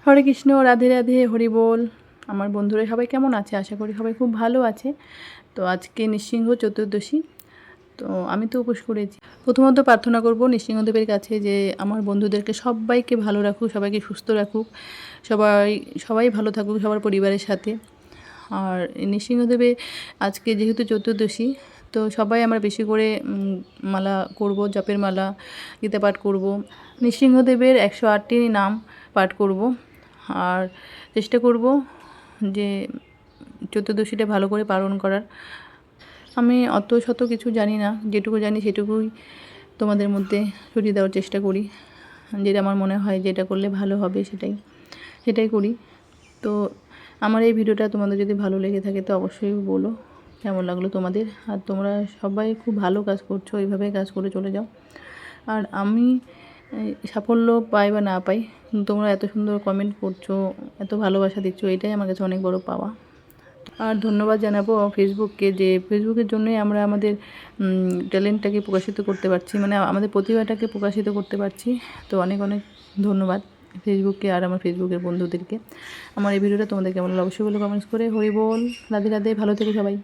হরে কৃষ্ণ, রাধে রাধে, হরি বল। আমার বন্ধুরা সবাই কেমন আছে? আশা করি সবাই খুব ভালো আছে। তো আজকে নৃসিংহ চতুর্দশী, তো আমি তো উপোস করেছি। প্রথমত প্রার্থনা করব নৃসিংহদেবের কাছে যে আমার বন্ধুদেরকে সবাইকে ভালো রাখুক, সবাইকে সুস্থ রাখুক, সবাই সবাই ভালো থাকুক সবার পরিবারের সাথে। আর নৃসিংহদেবে আজকে যেহেতু চতুর্দশী, তো সবাই আমরা বেশি করে মালা করব, জপের মালা, গীতা পাঠ করব, নৃসিংহদেবের 108টি নাম পাঠ করব। আর চেষ্টা করব যে চতুর্দশীটা ভালো করে পালন করার। আমি অত শত কিছু জানি না, যেটুকু জানি সেটুকুই তোমাদের মধ্যে ছড়িয়ে দেওয়ার চেষ্টা করি। যেটা আমার মনে হয় যেটা করলে ভালো হবে সেটাই করি। তো আমার এই ভিডিওটা তোমাদের যদি ভালো লেগে থাকে তো অবশ্যই বলো কেমন লাগলো তোমাদের। আর তোমরা সবাই খুব ভালো কাজ করছো, এইভাবে কাজ করে চলে যাও। আর আমি সাফল্য পাই বা না পাই, তোমরা এত সুন্দর কমেন্ট করছো, এত ভালোবাসা দিচ্ছ, এটাই আমার কাছে অনেক বড় পাওয়া। আর ধন্যবাদ জানাবো ফেসবুককে, যে ফেসবুকের জন্যই আমরা আমাদের ট্যালেন্টটাকে প্রকাশিত করতে পারছি, মানে আমাদের প্রতিভাটাকে প্রকাশিত করতে পারছি। তো অনেক অনেক ধন্যবাদ ফেসবুককে আর আমার ফেসবুকের বন্ধুদেরকে। আমার এই ভিডিওটা তোমাদের কেমন লাগলো অবশ্যই বলো কমেন্টস করে। হরি বল, রাধে রাধে, ভালো থেকো সবাই।